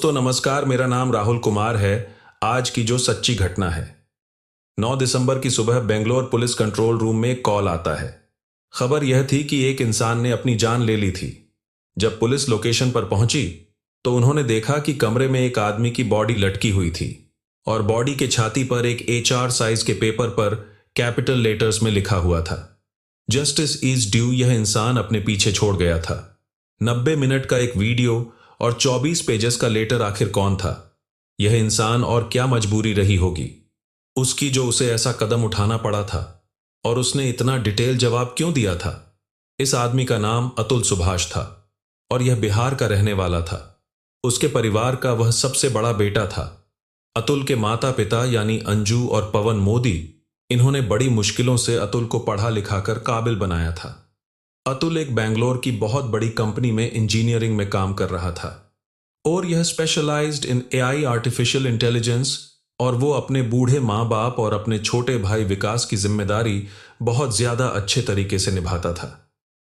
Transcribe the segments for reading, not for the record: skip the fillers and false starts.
दोस्तों नमस्कार। मेरा नाम राहुल कुमार है। आज की जो सच्ची घटना है, 9 दिसंबर की सुबह बेंगलोर पुलिस कंट्रोल रूम में एक कॉल आता है। खबर यह थी कि एक इंसान ने अपनी जान ले ली थी। जब पुलिस लोकेशन पर पहुंची तो उन्होंने देखा कि कमरे में एक आदमी की बॉडी लटकी हुई थी और बॉडी के छाती पर एक A4 साइज के पेपर पर कैपिटल लेटर्स में लिखा हुआ था, जस्टिस इज ड्यू। यह इंसान अपने पीछे छोड़ गया था 90 मिनट का एक वीडियो और 24 पेजेस का लेटर। आखिर कौन था यह इंसान और क्या मजबूरी रही होगी उसकी जो उसे ऐसा कदम उठाना पड़ा था, और उसने इतना डिटेल जवाब क्यों दिया था। इस आदमी का नाम अतुल सुभाष था और यह बिहार का रहने वाला था। उसके परिवार का वह सबसे बड़ा बेटा था। अतुल के माता पिता यानी अंजू और पवन मोदी, इन्होंने बड़ी मुश्किलों से अतुल को पढ़ा लिखाकर काबिल बनाया था। अतुल एक बेंगलोर की बहुत बड़ी कंपनी में इंजीनियरिंग में काम कर रहा था और यह स्पेशलाइज्ड इन AI आर्टिफिशियल इंटेलिजेंस, और वो अपने बूढ़े माँ बाप और अपने छोटे भाई विकास की जिम्मेदारी बहुत ज्यादा अच्छे तरीके से निभाता था।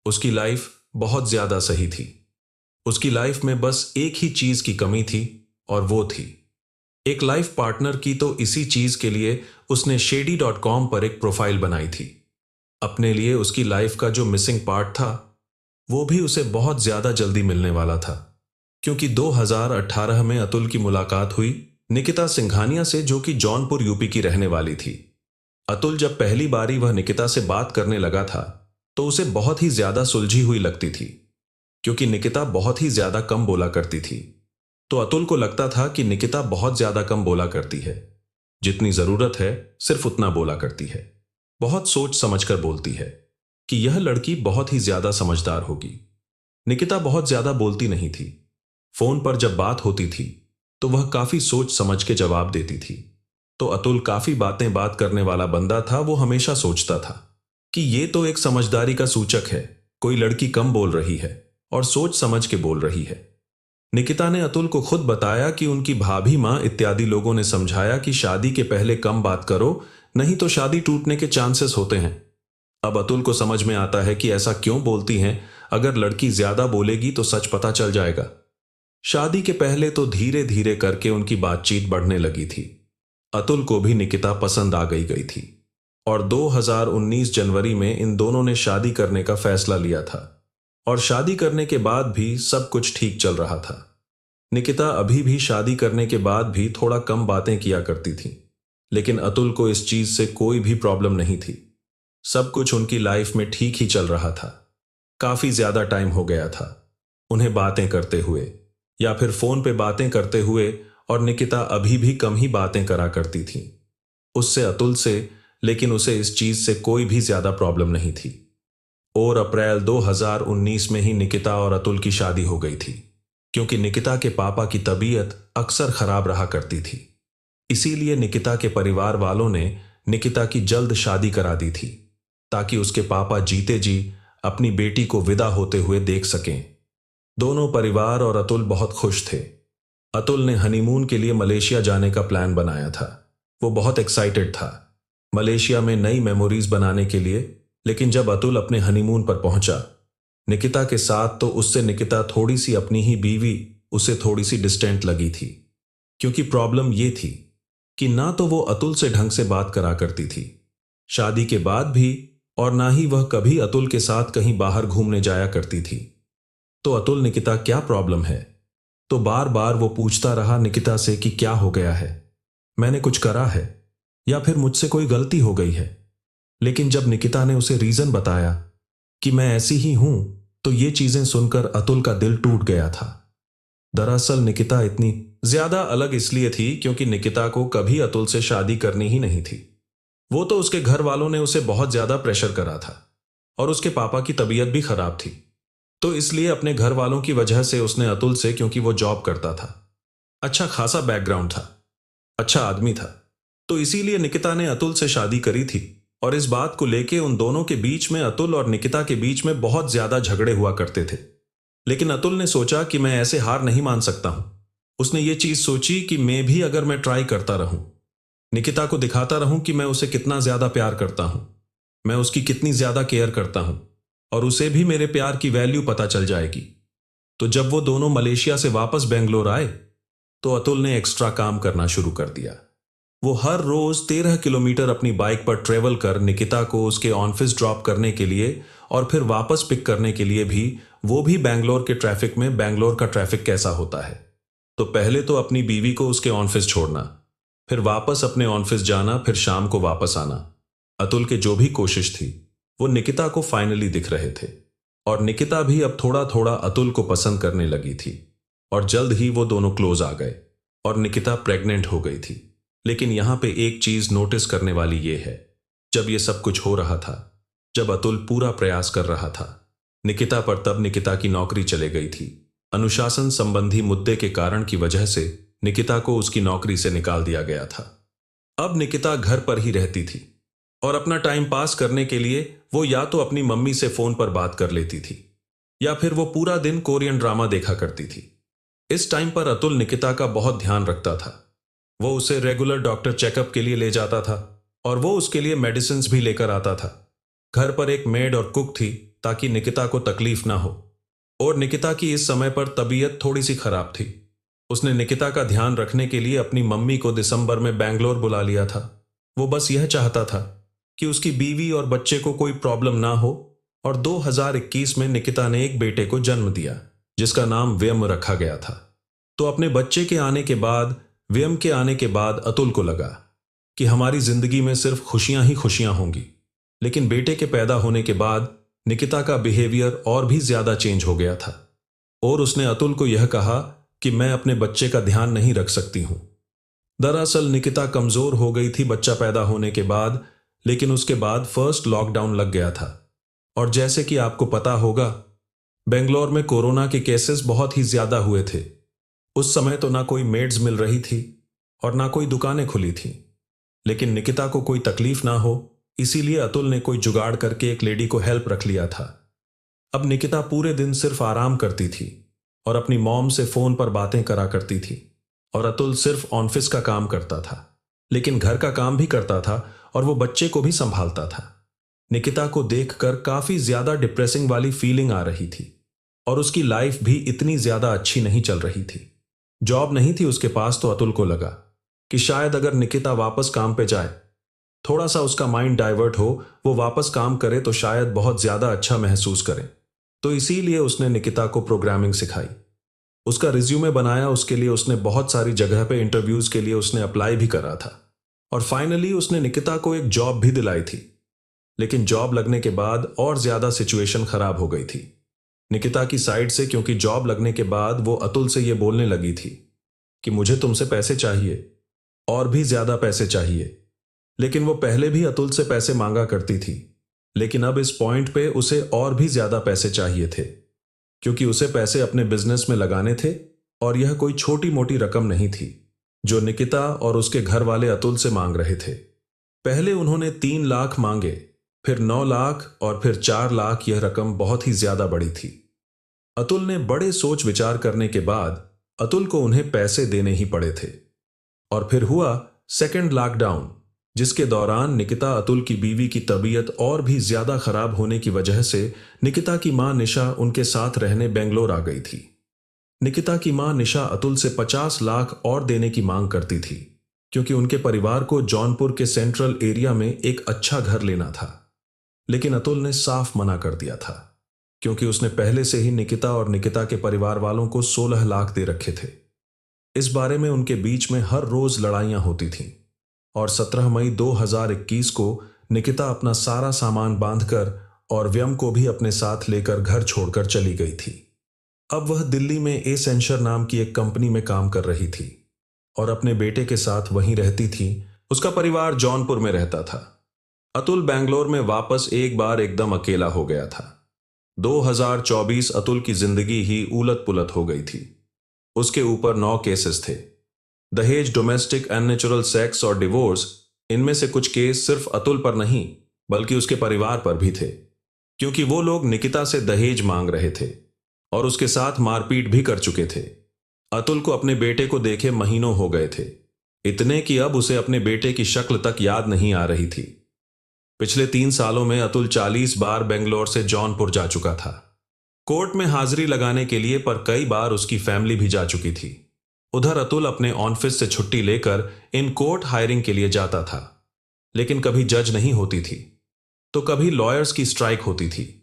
उसकी लाइफ बहुत ज्यादा सही थी। उसकी लाइफ में बस एक ही चीज की कमी थी और वो थी एक लाइफ पार्टनर की। तो इसी चीज के लिए उसने shady.com पर एक प्रोफाइल बनाई थी अपने लिए। उसकी लाइफ का जो मिसिंग पार्ट था वो भी उसे बहुत ज्यादा जल्दी मिलने वाला था, क्योंकि 2018 में अतुल की मुलाकात हुई निकिता सिंघानिया से, जो कि जौनपुर यूपी की रहने वाली थी। अतुल जब पहली बारी वह निकिता से बात करने लगा था तो उसे बहुत ही ज्यादा सुलझी हुई लगती थी, क्योंकि निकिता बहुत ही ज्यादा कम बोला करती थी। तो अतुल को लगता था कि निकिता बहुत ज्यादा कम बोला करती है, जितनी जरूरत है सिर्फ उतना बोला करती है। बहुत सोच समझकर बोलती है कि यह लड़की बहुत ही ज्यादा समझदार होगी। निकिता बहुत ज्यादा बोलती नहीं थी। फोन पर जब बात होती थी तो वह काफी सोच समझ के जवाब देती थी। तो अतुल काफी बात करने वाला बंदा था। वो हमेशा सोचता था कि ये तो एक समझदारी का सूचक है, कोई लड़की कम बोल रही है और सोच समझ के बोल रही है। निकिता ने अतुल को खुद बताया कि उनकी भाभी माँ इत्यादि लोगों ने समझाया कि शादी के पहले कम बात करो, नहीं तो शादी टूटने के चांसेस होते हैं। अब अतुल को समझ में आता है कि ऐसा क्यों बोलती हैं। अगर लड़की ज्यादा बोलेगी तो सच पता चल जाएगा। शादी के पहले तो धीरे धीरे करके उनकी बातचीत बढ़ने लगी थी। अतुल को भी निकिता पसंद आ गई थी और 2019 जनवरी में इन दोनों ने शादी करने का फैसला लिया था। और शादी करने के बाद भी सब कुछ ठीक चल रहा था। निकिता अभी भी शादी करने के बाद भी थोड़ा कम बातें किया करती थी, लेकिन अतुल को इस चीज से कोई भी प्रॉब्लम नहीं थी। सब कुछ उनकी लाइफ में ठीक ही चल रहा था। काफी ज्यादा टाइम हो गया था उन्हें बातें करते हुए या फिर फोन पे बातें करते हुए, और निकिता अभी भी कम ही बातें करा करती थी उससे, अतुल से। लेकिन उसे इस चीज से कोई भी ज्यादा प्रॉब्लम नहीं थी। और अप्रैल 2019 में ही निकिता और अतुल की शादी हो गई थी, क्योंकि निकिता के पापा की तबीयत अक्सर खराब रहा करती थी। इसीलिए निकिता के परिवार वालों ने निकिता की जल्द शादी करा दी थी, ताकि उसके पापा जीते जी अपनी बेटी को विदा होते हुए देख सकें। दोनों परिवार और अतुल बहुत खुश थे। अतुल ने हनीमून के लिए मलेशिया जाने का प्लान बनाया था। वो बहुत एक्साइटेड था मलेशिया में नई मेमोरीज बनाने के लिए। लेकिन जब अतुल अपने हनीमून पर पहुंचा निकिता के साथ, तो उससे निकिता थोड़ी सी अपनी ही बीवी उसे थोड़ी सी डिस्टेंट लगी थी, क्योंकि प्रॉब्लम ये थी कि ना तो वो अतुल से ढंग से बात करा करती थी शादी के बाद भी, और ना ही वह कभी अतुल के साथ कहीं बाहर घूमने जाया करती थी। तो अतुल, निकिता क्या प्रॉब्लम है? तो बार बार वो पूछता रहा निकिता से कि क्या हो गया है, मैंने कुछ करा है या फिर मुझसे कोई गलती हो गई है। लेकिन जब निकिता ने उसे रीजन बताया कि मैं ऐसी ही हूं, तो ये चीजें सुनकर अतुल का दिल टूट गया था। दरअसल निकिता इतनी ज्यादा अलग इसलिए थी क्योंकि निकिता को कभी अतुल से शादी करनी ही नहीं थी। वो तो उसके घर वालों ने उसे बहुत ज्यादा प्रेशर करा था और उसके पापा की तबीयत भी खराब थी। तो इसलिए अपने घर वालों की वजह से उसने अतुल से, क्योंकि वो जॉब करता था, अच्छा खासा बैकग्राउंड था, अच्छा आदमी था, तो इसीलिए निकिता ने अतुल से शादी करी थी। और इस बात को लेके उन दोनों के बीच में, अतुल और निकिता के बीच में बहुत ज्यादा झगड़े हुआ करते थे। लेकिन अतुल ने सोचा कि मैं ऐसे हार नहीं मान सकता हूं। उसने ये चीज सोची कि मैं भी अगर मैं ट्राई करता रहूं, निकिता को दिखाता रहूं कि मैं उसे कितना ज्यादा प्यार करता हूं, मैं उसकी कितनी ज्यादा केयर करता हूं, और उसे भी मेरे प्यार की वैल्यू पता चल जाएगी। तो जब वो दोनों मलेशिया से वापस बेंगलोर आए तो अतुल ने एक्स्ट्रा काम करना शुरू कर दिया। वो हर रोज 13 किलोमीटर अपनी बाइक पर ट्रेवल कर निकिता को उसके ऑफिस ड्रॉप करने के लिए और फिर वापस पिक करने के लिए भी, वो भी बैंगलोर के ट्रैफिक में। बैंगलोर का ट्रैफिक कैसा होता है, तो पहले तो अपनी बीवी को उसके ऑफिस छोड़ना, फिर वापस अपने ऑफिस जाना, फिर शाम को वापस आना। अतुल के जो भी कोशिश थी वो निकिता को फाइनली दिख रहे थे, और निकिता भी अब थोड़ा थोड़ा अतुल को पसंद करने लगी थी, और जल्द ही वो दोनों क्लोज आ गए और निकिता प्रेग्नेंट हो गई थी। लेकिन यहां पे एक चीज नोटिस करने वाली ये है, जब ये सब कुछ हो रहा था, जब अतुल पूरा प्रयास कर रहा था निकिता पर, तब निकिता की नौकरी चले गई थी। अनुशासन संबंधी मुद्दे के कारण की वजह से निकिता को उसकी नौकरी से निकाल दिया गया था। अब निकिता घर पर ही रहती थी और अपना टाइम पास करने के लिए वो या तो अपनी मम्मी से फोन पर बात कर लेती थी या फिर वो पूरा दिन कोरियन ड्रामा देखा करती थी। इस टाइम पर अतुल निकिता का बहुत ध्यान रखता था। वो उसे रेगुलर डॉक्टर चेकअप के लिए ले जाता था और वो उसके लिए मेडिसिन भी लेकर आता था। घर पर एक मेड और कुक थी ताकि निकिता को तकलीफ ना हो। और निकिता की इस समय पर तबीयत थोड़ी सी खराब थी। उसने निकिता का ध्यान रखने के लिए अपनी मम्मी को दिसंबर में बैंगलोर बुला लिया था। वो बस यह चाहता था कि उसकी बीवी और बच्चे को कोई प्रॉब्लम ना हो। और 2021 में निकिता ने एक बेटे को जन्म दिया जिसका नाम व्यम रखा गया था। तो अपने बच्चे के आने के बाद, व्यम के आने के बाद अतुल को लगा कि हमारी जिंदगी में सिर्फ खुशियां ही खुशियां होंगी। लेकिन बेटे के पैदा होने के बाद निकिता का बिहेवियर और भी ज्यादा चेंज हो गया था और उसने अतुल को यह कहा कि मैं अपने बच्चे का ध्यान नहीं रख सकती हूं। दरअसल निकिता कमजोर हो गई थी बच्चा पैदा होने के बाद, लेकिन उसके बाद फर्स्ट लॉकडाउन लग गया था। और जैसे कि आपको पता होगा, बेंगलोर में कोरोना के केसेस बहुत ही ज्यादा हुए थे। उस समय तो ना कोई मेड्स मिल रही थी और ना कोई दुकानें खुली थी। लेकिन निकिता को कोई तकलीफ ना हो, इसीलिए अतुल ने कोई जुगाड़ करके एक लेडी को हेल्प रख लिया था। अब निकिता पूरे दिन सिर्फ आराम करती थी और अपनी मॉम से फोन पर बातें करा करती थी, और अतुल सिर्फ ऑफिस का काम करता था, लेकिन घर का काम भी करता था और वो बच्चे को भी संभालता था। निकिता को देखकर काफी ज्यादा डिप्रेसिंग वाली फीलिंग आ रही थी और उसकी लाइफ भी इतनी ज्यादा अच्छी नहीं चल रही थी। जॉब नहीं थी उसके पास, तो अतुल को लगा कि शायद अगर निकिता वापस काम पे जाए, थोड़ा सा उसका माइंड डाइवर्ट हो, वो वापस काम करे, तो शायद बहुत ज्यादा अच्छा महसूस करे। तो इसीलिए उसने निकिता को प्रोग्रामिंग सिखाई, उसका रिज्यूमे बनाया। उसके लिए उसने बहुत सारी जगह पे इंटरव्यूज के लिए उसने अप्लाई भी करा था और फाइनली उसने निकिता को एक जॉब भी दिलाई थी। लेकिन जॉब लगने के बाद और ज्यादा सिचुएशन खराब हो गई थी निकिता की साइड से, क्योंकि जॉब लगने के बाद वो अतुल से ये बोलने लगी थी कि मुझे तुमसे पैसे चाहिए और भी ज्यादा पैसे चाहिए। लेकिन वो पहले भी अतुल से पैसे मांगा करती थी, लेकिन अब इस पॉइंट पे उसे और भी ज्यादा पैसे चाहिए थे, क्योंकि उसे पैसे अपने बिजनेस में लगाने थे और यह कोई छोटी मोटी रकम नहीं थी जो निकिता और उसके घर वाले अतुल से मांग रहे थे। पहले उन्होंने 3 लाख मांगे, फिर 9 लाख और फिर 4 लाख। यह रकम बहुत ही ज्यादा बड़ी थी। अतुल ने बड़े सोच विचार करने के बाद अतुल को उन्हें पैसे देने ही पड़े थे। और फिर हुआ सेकंड लॉकडाउन, जिसके दौरान निकिता अतुल की बीवी की तबीयत और भी ज्यादा खराब होने की वजह से निकिता की मां निशा उनके साथ रहने बेंगलोर आ गई थी। निकिता की मां निशा अतुल से 50 लाख और देने की मांग करती थी, क्योंकि उनके परिवार को जौनपुर के सेंट्रल एरिया में एक अच्छा घर लेना था। लेकिन अतुल ने साफ मना कर दिया था, क्योंकि उसने पहले से ही निकिता और निकिता के परिवार वालों को 16 लाख दे रखे थे। इस बारे में उनके बीच में हर रोज लड़ाइयां होती थीं और 17 मई 2021 को निकिता अपना सारा सामान बांधकर और व्यम को भी अपने साथ लेकर घर छोड़कर चली गई थी। अब वह दिल्ली में एसेंचर नाम की एक कंपनी में काम कर रही थी और अपने बेटे के साथ वहीं रहती थी। उसका परिवार जौनपुर में रहता था। अतुल बैंगलोर में वापस एक बार एकदम अकेला हो गया था। 2024 अतुल की जिंदगी ही उलट पुलट हो गई थी। उसके ऊपर 9 केसेस थे, दहेज, डोमेस्टिक, अननेचुरल सेक्स और डिवोर्स। इनमें से कुछ केस सिर्फ अतुल पर नहीं बल्कि उसके परिवार पर भी थे, क्योंकि वो लोग निकिता से दहेज मांग रहे थे और उसके साथ मारपीट भी कर चुके थे। अतुल को अपने बेटे को देखे महीनों हो गए थे, इतने कि अब उसे अपने बेटे की शक्ल तक याद नहीं आ रही थी। पिछले 3 सालों में अतुल 40 बार बेंगलोर से जौनपुर जा चुका था, कोर्ट में हाजिरी लगाने के लिए, पर कई बार उसकी फैमिली भी जा चुकी थी। उधर अतुल अपने ऑफिस से छुट्टी लेकर इन कोर्ट हायरिंग के लिए जाता था, लेकिन कभी जज नहीं होती थी तो कभी लॉयर्स की स्ट्राइक होती थी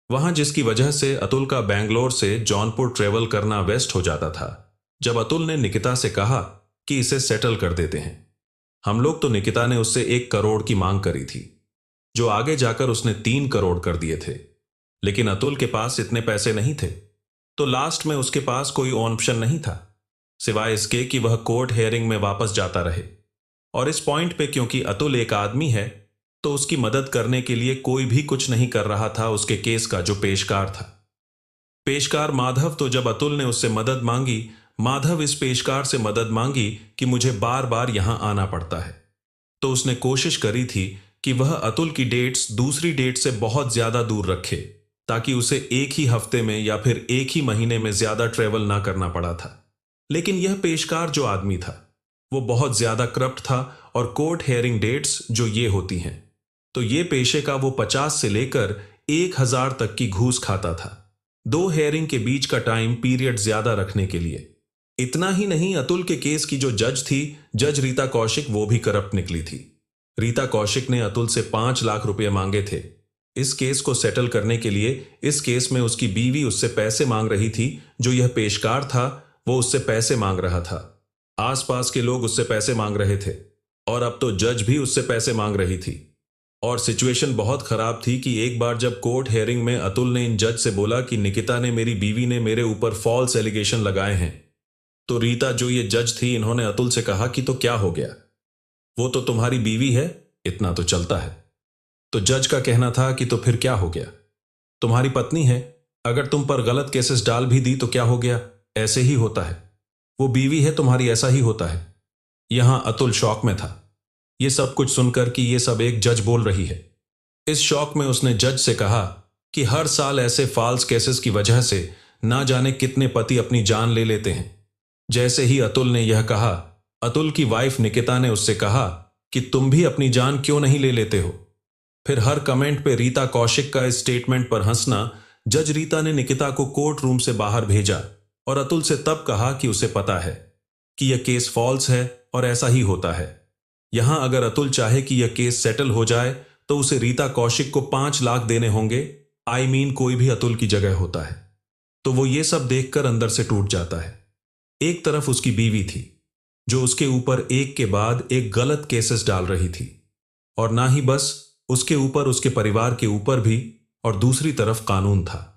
वहां, जिसकी वजह से अतुल का बैंगलोर से जौनपुर ट्रेवल करना वेस्ट हो जाता था। जब अतुल ने निकिता से कहा कि इसे सेटल कर देते हैं हम लोग, तो निकिता ने उससे 1 करोड़ की मांग करी थी, जो आगे जाकर उसने 3 करोड़ कर दिए थे। लेकिन अतुल के पास इतने पैसे नहीं थे, तो लास्ट में उसके पास कोई ऑप्शन नहीं था सिवाय इसके कि वह कोर्ट हेयरिंग में वापस जाता रहे। और इस पॉइंट पे क्योंकि अतुल एक आदमी है, तो उसकी मदद करने के लिए कोई भी कुछ नहीं कर रहा था उसके केस का जो पेशकार था। पेशकार माधव, तो जब अतुल ने उससे मदद मांगी, माधव इस पेशकार से मदद मांगी कि मुझे बार बार यहां आना पड़ता है, तो उसने कोशिश करी थी कि वह अतुल की डेट्स दूसरी डेट से बहुत ज्यादा दूर रखे, ताकि उसे एक ही हफ्ते में या फिर एक ही महीने में ज्यादा ट्रेवल ना करना पड़ा था। लेकिन यह पेशकार जो आदमी था वो बहुत ज्यादा करप्ट था, और कोर्ट हेयरिंग डेट्स जो ये होती हैं, तो ये पेशे का वो 50 से लेकर 1000 तक की घूस खाता था, 2 हेयरिंग के बीच का टाइम पीरियड ज्यादा रखने के लिए। इतना ही नहीं, अतुल के केस की जो जज थी, जज रीता कौशिक, वो भी करप्ट निकली थी। रीता कौशिक ने अतुल से 5 लाख रुपए मांगे थे इस केस को सेटल करने के लिए। इस केस में उसकी बीवी उससे पैसे मांग रही थी, जो यह पेशकार था वो उससे पैसे मांग रहा था, आसपास के लोग उससे पैसे मांग रहे थे, और अब तो जज भी उससे पैसे मांग रही थी। और सिचुएशन बहुत खराब थी कि एक बार जब कोर्ट हेयरिंग में अतुल ने इन जज से बोला कि निकिता ने, मेरी बीवी ने मेरे ऊपर फॉल्स एलिगेशन लगाए हैं, तो रीता जो ये जज थी, इन्होंने अतुल से कहा कि तो क्या हो गया, वो तो तुम्हारी बीवी है, इतना तो चलता है। तो जज का कहना था कि तो फिर क्या हो गया, तुम्हारी पत्नी है, अगर तुम पर गलत केसेस डाल भी दी तो क्या हो गया, ऐसे ही होता है, वो बीवी है तुम्हारी, ऐसा ही होता है। यहां अतुल शॉक में था ये सब कुछ सुनकर कि ये सब एक जज बोल रही है। इस शॉक में उसने जज से कहा कि हर साल ऐसे फॉल्स केसेस की वजह से ना जाने कितने पति अपनी जान ले लेते हैं। जैसे ही अतुल ने यह कहा, अतुल की वाइफ निकिता ने उससे कहा कि तुम भी अपनी जान क्यों नहीं ले लेते हो। फिर हर कमेंट पे रीता कौशिक का इस स्टेटमेंट पर हंसना, जज रीता ने निकिता को कोर्ट रूम से बाहर भेजा और अतुल से तब कहा कि उसे पता है कि यह केस फॉल्स है और ऐसा ही होता है। यहां अगर अतुल चाहे कि यह केस सेटल हो जाए तो उसे रीता कौशिक को 5 लाख देने होंगे। कोई भी अतुल की जगह होता है तो वो ये सब देखकर अंदर से टूट जाता है। एक तरफ उसकी बीवी थी जो उसके ऊपर एक के बाद एक गलत केसेस डाल रही थी, और ना ही बस उसके ऊपर, उसके परिवार के ऊपर भी, और दूसरी तरफ कानून था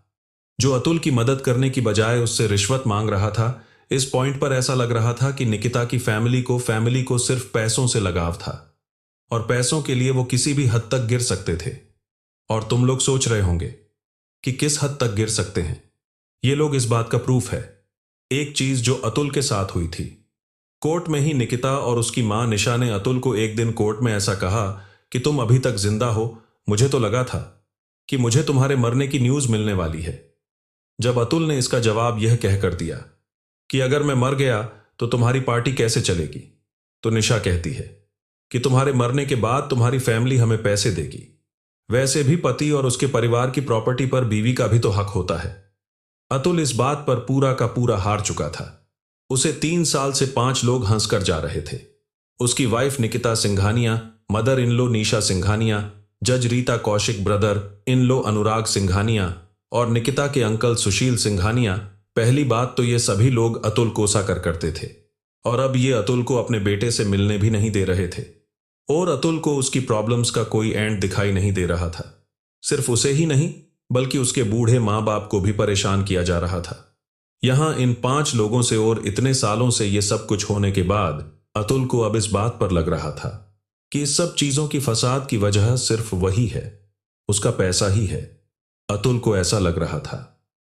जो अतुल की मदद करने की बजाय उससे रिश्वत मांग रहा था। इस पॉइंट पर ऐसा लग रहा था कि निकिता की फैमिली को सिर्फ पैसों से लगाव था, और पैसों के लिए वो किसी भी हद तक गिर सकते थे। और तुम लोग सोच रहे होंगे कि किस हद तक गिर सकते हैं। ये लोग इस बात का प्रूफ है एक चीज जो अतुल के साथ हुई थी। कोर्ट में ही निकिता और उसकी मां निशा ने अतुल को एक दिन कोर्ट में ऐसा कहा कि तुम अभी तक जिंदा हो, मुझे तो लगा था कि मुझे तुम्हारे मरने की न्यूज मिलने वाली है। जब अतुल ने इसका जवाब यह कहकर दिया कि अगर मैं मर गया तो तुम्हारी पार्टी कैसे चलेगी, तो निशा कहती है कि तुम्हारे मरने के बाद तुम्हारी फैमिली हमें पैसे देगी। वैसे भी पति और उसके परिवार की प्रॉपर्टी पर बीवी का भी तो हक होता है। अतुल इस बात पर पूरा का पूरा हार चुका था। उसे 3 साल से 5 लोग हंसकर जा रहे थे। उसकी wife Nikita Singhania, mother in law Nisha Singhania, जज Rita Kaushik, brother in law Anurag Singhania, और निकिता के अंकल सुशील सिंघानिया। पहली बात तो ये सभी लोग अतुल को साकर करते थे, और अब ये अतुल को अपने बेटे से मिलने भी नहीं दे रहे थे। और अतुल को उसकी प्रॉब्लम्स का कोई एंड दिखाई नहीं दे रहा था। सिर्फ उसे ही नहीं बल्कि उसके बूढ़े माँ बाप को भी परेशान किया जा रहा था। यहां इन 5 लोगों से और इतने सालों से ये सब कुछ होने के बाद अतुल को अब इस बात पर लग रहा था कि इस सब चीजों की फसाद की वजह सिर्फ वही है, उसका पैसा ही है। अतुल को ऐसा लग रहा था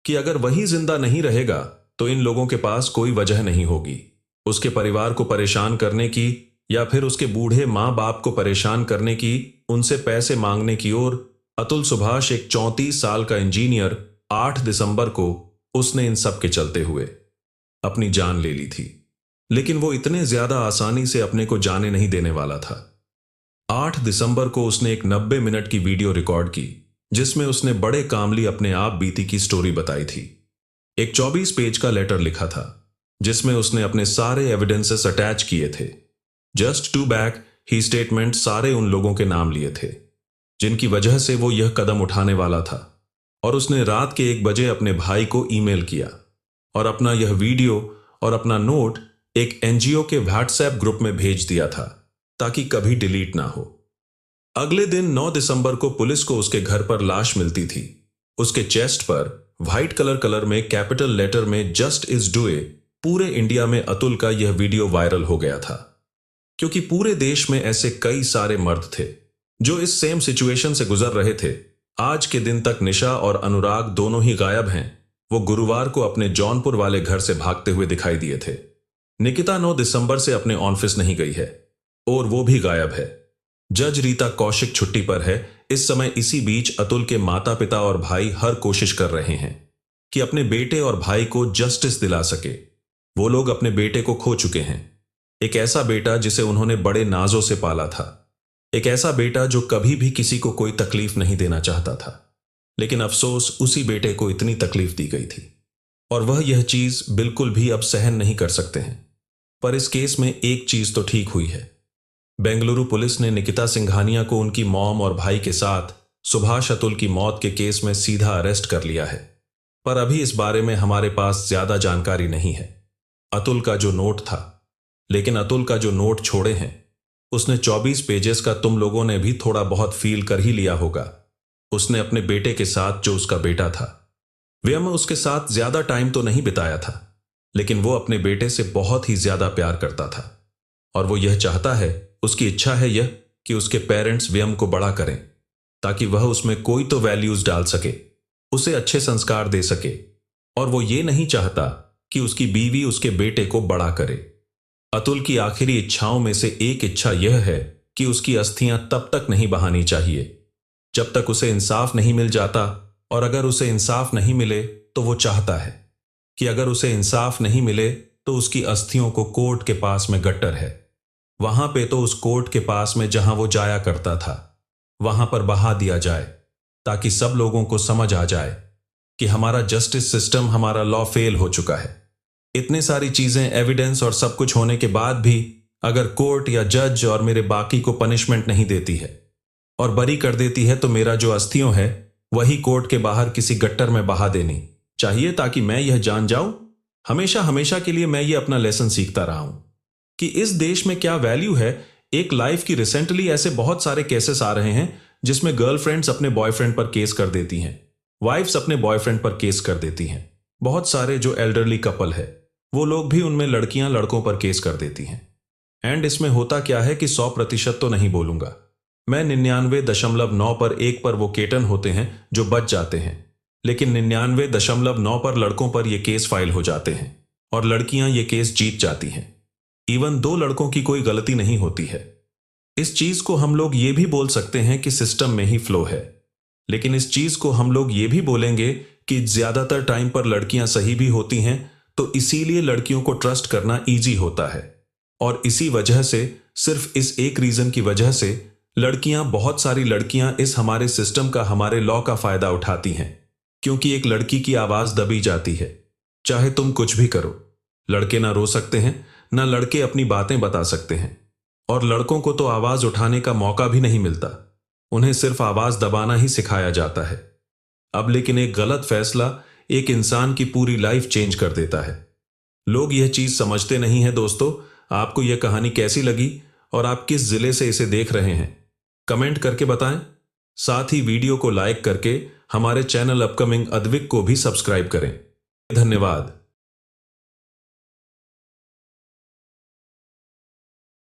कि अगर वही जिंदा नहीं रहेगा तो इन लोगों के पास कोई वजह नहीं होगी उसके परिवार को परेशान करने की, या फिर उसके बूढ़े माँ बाप को परेशान करने की, उनसे पैसे मांगने की। और अतुल सुभाष, एक 34 साल का इंजीनियर, 8 दिसंबर को उसने इन सब के चलते हुए अपनी जान ले ली थी। लेकिन वो इतने ज्यादा आसानी से अपने को जाने नहीं देने वाला था। 8 दिसंबर को उसने एक 90 मिनट की वीडियो रिकॉर्ड की जिसमें उसने बड़े कामली अपने आप बीती की स्टोरी बताई थी। एक 24 पेज का लेटर लिखा था जिसमें उसने अपने सारे एविडेंसेस अटैच किए थे। जस्ट टू बैक ही स्टेटमेंट सारे उन लोगों के नाम लिए थे जिनकी वजह से वो यह कदम उठाने वाला था। और उसने रात के 1 बजे अपने भाई को ईमेल किया और अपना यह वीडियो और अपना नोट एक एनजीओ के व्हाट्सएप ग्रुप में भेज दिया था ताकि कभी डिलीट ना हो। अगले दिन 9 दिसंबर को पुलिस को उसके घर पर लाश मिलती थी। उसके चेस्ट पर व्हाइट कलर में कैपिटल लेटर में जस्ट इज डू इट। पूरे इंडिया में अतुल का यह वीडियो वायरल हो गया था क्योंकि पूरे देश में ऐसे कई सारे मर्द थे जो इस सेम सिचुएशन से गुजर रहे थे। आज के दिन तक निशा और अनुराग दोनों ही गायब हैं। वो गुरुवार को अपने जौनपुर वाले घर से भागते हुए दिखाई दिए थे। निकिता 9 दिसंबर से अपने ऑफिस नहीं गई है और वो भी गायब है। जज रीता कौशिक छुट्टी पर है इस समय। इसी बीच अतुल के माता पिता और भाई हर कोशिश कर रहे हैं कि अपने बेटे और भाई को जस्टिस दिला सके। वो लोग अपने बेटे को खो चुके हैं। एक ऐसा बेटा जिसे उन्होंने बड़े नाजों से पाला था। एक ऐसा बेटा जो कभी भी किसी को कोई तकलीफ नहीं देना चाहता था। लेकिन अफसोस उसी बेटे को इतनी तकलीफ दी गई थी और वह यह चीज बिल्कुल भी अब सहन नहीं कर सकते हैं। पर इस केस में एक चीज तो ठीक हुई है। बेंगलुरु पुलिस ने निकिता सिंघानिया को उनकी मॉम और भाई के साथ सुभाष अतुल की मौत के केस में सीधा अरेस्ट कर लिया है। पर अभी इस बारे में हमारे पास ज्यादा जानकारी नहीं है। अतुल का जो नोट था, लेकिन अतुल का जो नोट छोड़े हैं उसने 24 पेजेस का तुम लोगों ने भी थोड़ा बहुत फील कर ही लिया होगा। उसने अपने बेटे के साथ जो उसका बेटा था, व्यम उसके साथ ज्यादा टाइम तो नहीं बिताया था, लेकिन वो अपने बेटे से बहुत ही ज्यादा प्यार करता था और वो यह चाहता है, उसकी इच्छा है यह कि उसके पेरेंट्स व्यम को बड़ा करें ताकि वह उसमें कोई तो वैल्यूज डाल सके, उसे अच्छे संस्कार दे सके। और वो ये नहीं चाहता कि उसकी बीवी उसके बेटे को बड़ा करे। अतुल की आखिरी इच्छाओं में से एक इच्छा यह है कि उसकी अस्थियां तब तक नहीं बहानी चाहिए जब तक उसे इंसाफ नहीं मिल जाता। और अगर उसे इंसाफ नहीं मिले तो वो चाहता है कि अगर उसे इंसाफ नहीं मिले तो उसकी अस्थियों को कोर्ट के पास में गट्टर है, वहां पे तो उस कोर्ट के पास में जहां वो जाया करता था वहां पर बहा दिया जाए ताकि सब लोगों को समझ आ जाए कि हमारा जस्टिस सिस्टम, हमारा लॉ फेल हो चुका है। इतनी सारी चीजें, एविडेंस और सब कुछ होने के बाद भी अगर कोर्ट या जज और मेरे बाकी को पनिशमेंट नहीं देती है और बरी कर देती है तो मेरा जो अस्थियों है वही कोर्ट के बाहर किसी गट्टर में बहा देनी चाहिए ताकि मैं यह जान जाऊं, हमेशा हमेशा के लिए मैं ये अपना लेसन सीखता रहा हूं कि इस देश में क्या वैल्यू है एक लाइफ की। रिसेंटली ऐसे बहुत सारे केसेस आ रहे हैं जिसमें गर्लफ्रेंड्स अपने बॉयफ्रेंड पर केस कर देती हैं, वाइफ्स अपने बॉयफ्रेंड पर केस कर देती हैं। बहुत सारे जो एल्डरली कपल है वो लोग भी, उनमें लड़कियां लड़कों पर केस कर देती हैं। एंड इसमें होता क्या है कि 100% तो नहीं बोलूंगा मैं, 99.9 पर 1 पर वो केटन होते हैं जो बच जाते हैं, लेकिन 99.9 पर लड़कों पर ये केस फाइल हो जाते हैं और लड़कियां ये केस जीत जाती हैं। इवन 2 लड़कों की कोई गलती नहीं होती है। इस चीज को हम लोग ये भी बोल सकते हैं कि सिस्टम में ही फ्लो है, लेकिन इस चीज को हम लोग ये भी बोलेंगे कि ज्यादातर टाइम पर लड़कियां सही भी होती हैं, तो इसीलिए लड़कियों को ट्रस्ट करना इजी होता है। और इसी वजह से, सिर्फ इस एक रीजन की वजह से लड़कियां, बहुत सारी लड़कियां इस हमारे सिस्टम का, हमारे लॉ का फायदा उठाती हैं, क्योंकि एक लड़की की आवाज दबी जाती है। चाहे तुम कुछ भी करो, लड़के ना रो सकते हैं, ना लड़के अपनी बातें बता सकते हैं, और लड़कों को तो आवाज उठाने का मौका भी नहीं मिलता। उन्हें सिर्फ आवाज दबाना ही सिखाया जाता है। अब लेकिन एक गलत फैसला एक इंसान की पूरी लाइफ चेंज कर देता है। लोग यह चीज समझते नहीं है। दोस्तों, आपको यह कहानी कैसी लगी और आप किस जिले से इसे देख रहे हैं, कमेंट करके बताएं। साथ ही वीडियो को लाइक करके हमारे चैनल अपकमिंग अद्विक को भी सब्सक्राइब करें। धन्यवाद।